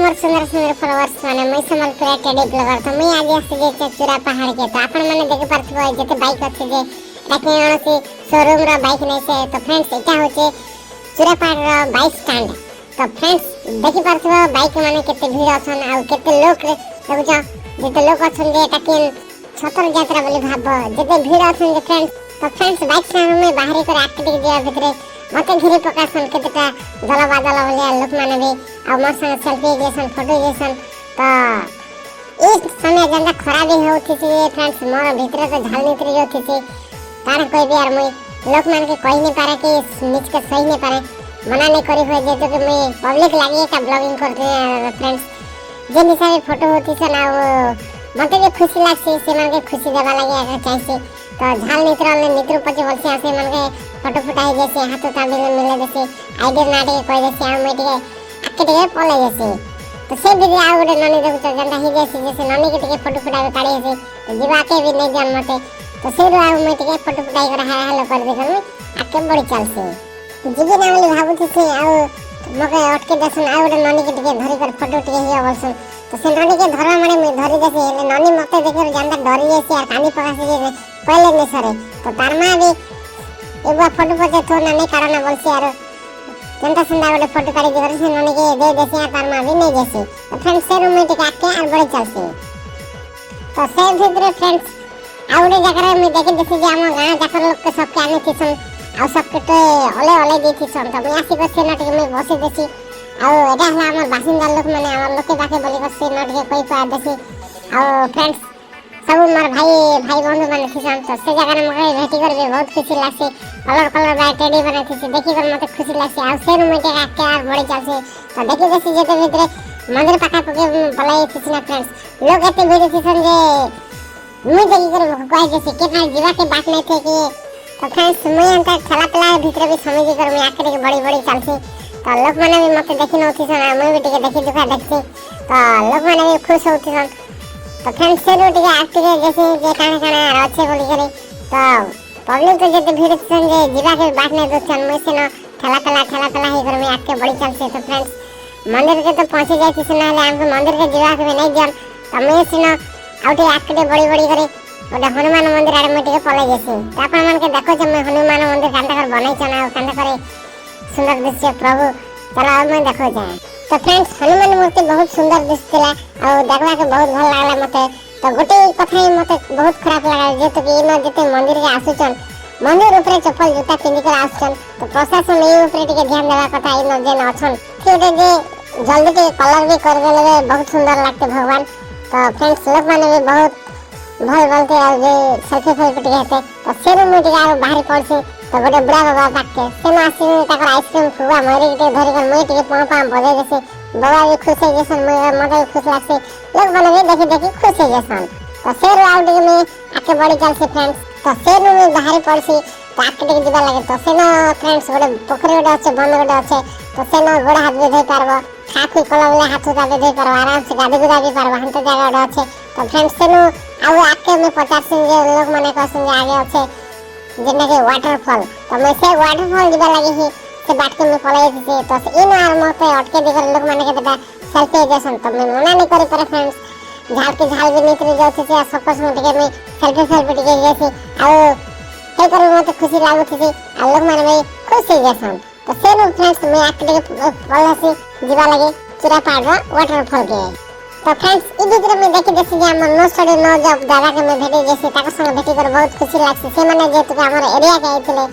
मोर सुंदर सुंदर फॉलोअर्स माने मैं संबलपुर टेडी ब्लॉगर तो मैं आज आसी जे चूरा पहाड़ के तो आपण माने देखि पारथबो जते बाइक अछि जे ताके अनसी शोरूम रा बाइक नै से तो फ्रेंड्स एटा होचे चूरा पहाड़ रा बाइक स्टैंड तो फ्रेंड्स देखि पारथबो बाइक माने केते भीड़ अछन आ केते लोक देखुछ जते लोक अछन जे ताके छतर यात्रा बोली भाबो जते भीड़ अछन जे फ्रेंड्स तो फ्रेंड्स बाइक स्टैंड में बाहरी कर एक्टिविटी दिया भितरे मते घिरी प्रकाशन केतेटा जला बादल बोलिया लोक माने भी आ मोर संग सेल्फी लेसन फोटो लेसन तो इस समय जंदा खराब ही होती थी फ्रेंड्स मोर भीतर तो झाल नितरी होती थी तार कोई भी यार मैं लोक मान के कोई नहीं पारे कि नीच के सही नहीं पारे मना नहीं करी हो जे तो कि मैं पब्लिक लागी का ब्लॉगिंग करते हैं फ्रेंड्स जे हिसाब फोटो होती से ना वो मते भी खुशी लागसी से मन के खुशी देवा लागे अगर चाहिए तो झाल नितरले नितर पचे बोलसी आसे मन के फोटो फुटाई जैसे हाथ ताबे मिले जैसे आइडिया नाटे कोई जैसे आ मैं टिके आके टिके पले जैसे तो से भी आ गोटे ननी देखु तो जंदा ही जैसे ननी के टिके फोटो फुटाई काढी जैसे तो जीवा के भी नहीं जान मते तो से रो आ मैं टिके फोटो फुटाई कर हेलो कर दे कर आके बड़ी चलसे जीवी ना बोली भाबु थी आ मके अटके दसन आ गोटे ननी के टिके धरी कर फोटो टिके हिया बोलसन तो से ननी के धरवा माने मैं धरी जैसे ननी मते देखे जंदा डरी जैसे यार कानी पकासे जे पहले ने सरे तो तार मां भी एक बार फोटो पचे तो ननी कारण बोलसी यार जनता संदा वाले फोटो काढी दिगर से ननी के दे देसी यार तार मां भी नहीं जैसे तो फ्रेंड्स से रूम में टिके आके और बड़े चलसे तो से भीतर फ्रेंड्स आउडे जगह में देखे जैसे जे हम गाना जाकर लोग के सबके आने थीसन आ सबके तो ओले ओले दी थीसन तो मैं आसी को से नट में बसे देसी आ एटा हला हमर बासिंदा लोग माने हमर लोग के बाके बोली को से नट के कोई पा देसी आ फ्रेंड्स सब मार भाई बंधु माने थीसन तो से जगह में मगे भेटी करबे बहुत खुशी लागसी कलर कलर बा टेडी बना थी देखि कर मते खुशी लागसी आ से रूम में टिके आके और बड़ी चलसे तो देखि जैसे जेते भीतर मंदिर पाका पके पलाई थीसन फ्रेंड्स लोग एते भीड़ थीसन जे मुई देखि कर कोई जैसे केतना जीवा के बात नहीं थे कि तो फ्रेंड्स मुई अंतर छला पला भीतर भी समझ कर मैं आके के बड़ी बड़ी चलसी तो लोग माने भी मते देखि न थीसन मुई भी टिके देखि दुखा देखसी तो लोग माने भी खुश होथीसन तो फ्रेंड्स से टिके आके जैसे जे काना काना अच्छे बोली करे तो पब्लिक तो जते भीड़ थीसन जे जीवा के बात नहीं दोछन मुई से न ठला ठला ही कर मैं आके बड़ी चलसी तो फ्रेंड्स मंदिर के तो पहुंचे जाई थीसन ना हमको मंदिर के जीवा के नहीं जान तो मैं से न आउटे आके बड़ी बड़ी करे ओडा हनुमान मंदिर आड़े मटे पलाई जैसे तो अपन मन के देखो जे मैं हनुमान मंदिर कांता कर बनाई छना कांता करे सुंदर दृश्य प्रभु चलो अब मैं देखो जाए तो फ्रेंड्स हनुमान मूर्ति बहुत सुंदर दिसतिला और देखवा के बहुत भल लागला मते तो गोटे कथा ही मते बहुत खराब लागला जेतो कि इनो जते मंदिर के आसुचन मंदिर ऊपर चप्पल जूता पिंदी कर आसुचन तो प्रशासन ए ऊपर टिके ध्यान देवा कथा इनो जेन अछन थियोटे जे जल्दी के कलर भी कर देले बहुत सुंदर लागते भगवान तो फ्रेंड्स लोग माने भी बहुत भल बोलते आ जे सेल्फी टिके हेते तो सेनु में टिके आ बाहर पड़से तो गोटे बुढ़ा बाबा पाके सेनु आसी ताकर आइसक्रीम खुआ मरी के धरि कर मैं टिके पाम बजे जैसे बाबा भी खुश है जैसन मते खुश लागसे लोग माने भी देखि देखि खुश है जैसन तो सेरु आउट में आके बड़ी चलसे फ्रेंड्स तो सेनु में बाहर पड़सी तो आके टिके दिबा लागे तो सेनु फ्रेंड्स गोटे पोखरी गोटे अच्छे बंद गोटे अच्छे तो सेनु गोड़ा हाथ भी धोई पारबो खाखी कला वाला हाथ उठा के धोई पारबो आराम से गाड़ी गुड़ा भी पारबो हम तो जगह गोटे अच्छे तो फ्रेंड्स सेनु आउ आके में 50 जे लोग माने कहसन जे आगे अच्छे जेना के वाटरफॉल तो मैं से वाटरफॉल दिबा लागे ही से बाट के में पलाई थी तो इन आर मते अटके देकर लोग माने के बेटा सेल्फी जैसन तो मैं मना नहीं करी पर फ्रेंड्स झाल के झाल भी निकल जाते थे सकस में टिके में सेल्फी टिके जैसे आ हे कर मते खुशी लागत थी आ लोग माने भाई खुशी जैसन तो से नो फ्रेंड्स मैं आके पलासी दिबा लागे चूरा पहाड़ वाटरफॉल के तो फ्रेंड्स ई भीतर में देखि जैसे जे हमर नो स्टडी नो जॉब दादा के में भेटे जैसे ताका संग भेटी कर बहुत खुशी लागसे से माने जे तो हमर एरिया के आइतले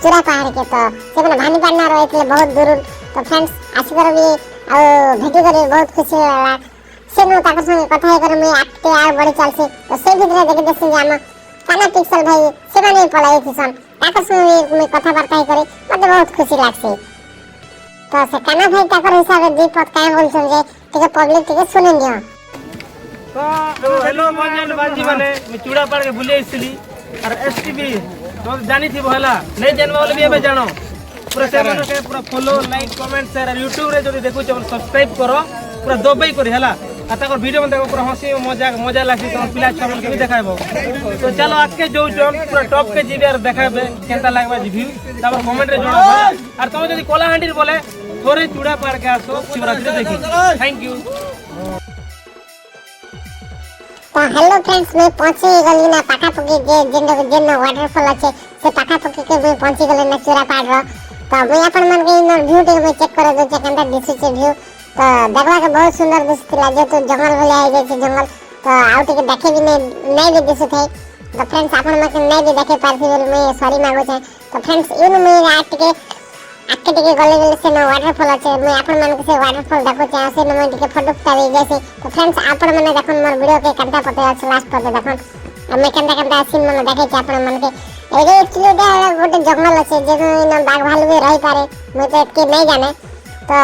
चूरा पहाड़ के तो से माने भानी पाना रहितले बहुत दूर तो फ्रेंड्स आसी कर भी आ भेटी कर बहुत खुशी लागला से नो ताका संग कथा कर में आके आ बड़ी चलसी तो से भीतर देखि जैसे जे हम काना पिक्सल भाई से माने पलाई थीसन ताका संग में कथा बार्ता करे मते बहुत खुशी लागसे तो से काना भाई ताकर हिसाब से दीपक काय बोलछन जे टिके पब्लिक टिके सुनिन दियो तो हेलो मंजन बाजी माने मैं चूड़ा पड़ के भूले इसली और एसटीवी तो जानी थी भला नहीं जानवा वाले भी एबे जानो पूरा चैनल के पूरा फॉलो लाइक कमेंट शेयर और YouTube रे जदी देखु छ सब्सक्राइब करो पूरा दबाई करी हला आ तकर वीडियो में देखो पूरा हंसी मजा लागसी तो पिला छमन के भी देखाइबो तो चलो आके जो जन पूरा टॉप के जीबे और देखाबे केनता लागबा जी व्यू तब कमेंट रे जोड़ो और तुम जदी कोला हांडी बोले थोड़े चूड़ा पार के आसो शिवरात्रि देखी। Thank you. तो हेलो फ्रेंड्स मैं पहुंची गली ना पाखापुकी जेन वाटरफॉल अच्छे से पाखापुकी के मैं पहुंची गली ना चूरापाड़ रो। तो मैं अपन मन के इन व्यू टे मैं चेक करे दो केंता दिसु छे व्यू। तो देखला के बहुत सुंदर दिसतिला जे तो जंगल वाले आई जे जंगल तो आउट के देखे भी नहीं भी दिसु थे। तो फ्रेंड्स अपन मन के नहीं भी देखे पारथी बोल मैं सॉरी मांगो छे। तो फ्रेंड्स इन मैं आट के गले से ना वाटरफॉल अच्छे मैं अपन मन के से वाटरफॉल देखो छे से न मैं के फोटो उठावी जैसे। तो फ्रेंड्स अपन मन देखन मोर वीडियो के कंटा पते আছে लास्ट पते देखन मैं कंटा सीन मन देखे छे अपन मन के एगे एक्चुअली गोटे जंगल अच्छे जे न बाघ भालू भी रही पारे मैं तो एतके नहीं जाने। तो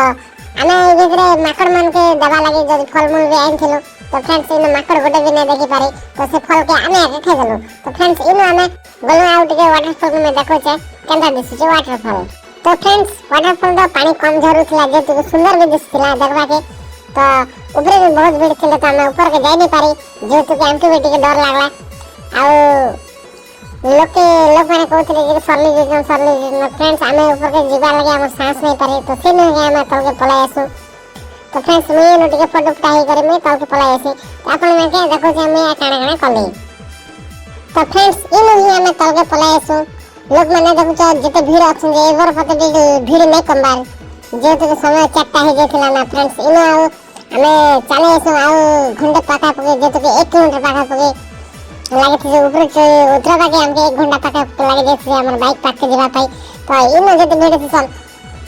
आमे एगरे माकड़ मन के दबा लगे जदी फल मूल भी आइन थिलो। तो फ्रेंड्स इन माकड़ गोटे भी नहीं देखि पारे तो से फल के आमे आके खाइ देलो। तो फ्रेंड्स इन आमे गलो आउट के वाटरफॉल में देखो छे कंटा दिसु छे वाटरफॉल। तो फ्रेंड्स वाटरफॉल का पानी कम झरुथला जे तो सुंदर भी दिसतिला देखबा के। तो ऊपर भी बहुत भीड़ थिले तो हमें ऊपर के जाई नहीं पारी जेतु के आमके बेटी के डर लागला। आ लोग माने कहथले जे सरली फ्रेंड्स हमें ऊपर के जीवा लगे हम सांस नहीं पारे तो से नहीं हम तल के पलाई आसु। तो फ्रेंड्स मैं नोट के फोटो उठाई करे मैं तल के पलाई आसी तो अपन में के देखो जे मैं काना कली। तो फ्रेंड्स इन ही हम तल के पलाई आसु लोग माने देखो जते भीड़ अछि जे एवर पते भीड़ नहीं कमबार जेतु समय चट्टा हे जेथिला ना फ्रेंड्स इन हमें चले आसु आ घंटे पाका पके जेतु के 1 किलोमीटर पाका पके लागे थे ऊपर उतरबा के हमके 1 घंटा पाका लागे जे हमर बाइक पाक के जीवा पाई। तो इन जते भीड़ से सन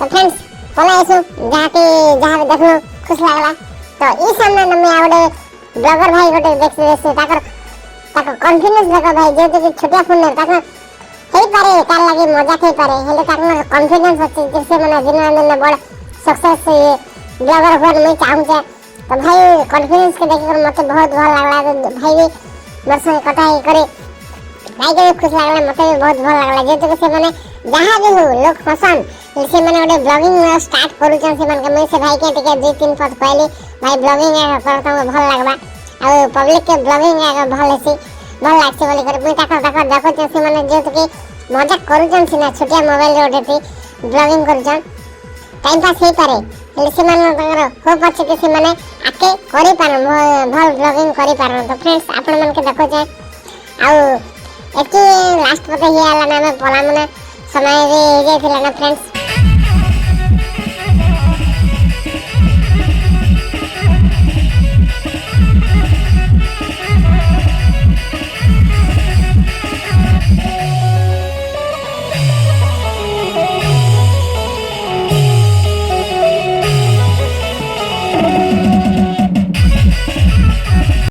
तो फ्रेंड्स पला आसु जहां देखलो खुश लागला। तो ई सामने न मैं आवडे ब्लॉगर भाई गोटे देखसे ताकर कॉन्फिडेंस देखो भाई जेतु के छोटा फोन न ताकर हेई पारे कार लागे मजा थे पारे हेले ताकर कॉन्फिडेंस अछि जैसे मने जिना ने बड़ सक्सेस ब्लॉगर होन मैं चाहूं छे। तो भाई कॉन्फिडेंस के देखकर मते बहुत भल लागला भाई भी दर्शन कटाई करे भाई के खुश लागला मते भी बहुत भल लागला जेतु के से माने जहां भी हो लोग पसंद से माने ओडे ब्लॉगिंग स्टार्ट करू छन से माने मैं से भाई के टिके 2-3 पद पहले भाई ब्लॉगिंग करता हूं भल लागबा आ पब्लिक के ब्लॉगिंग भल हेसी भल लागसे बोली कर मैं ताका देखो छन से माने जेतु के मजाक करू छन सिना छोटिया मोबाइल रे ओडे ब्लॉगिंग करू छन टाइम पास हे पारे हेले से माने ताकर हो पछ के से माने आके करि पार भल ब्लॉगिंग करि पार। तो फ्रेंड्स आपण मन के देखो छे आ एके लास्ट पते हियाला ना में पला मने समय रे जे थिला ना फ्रेंड्स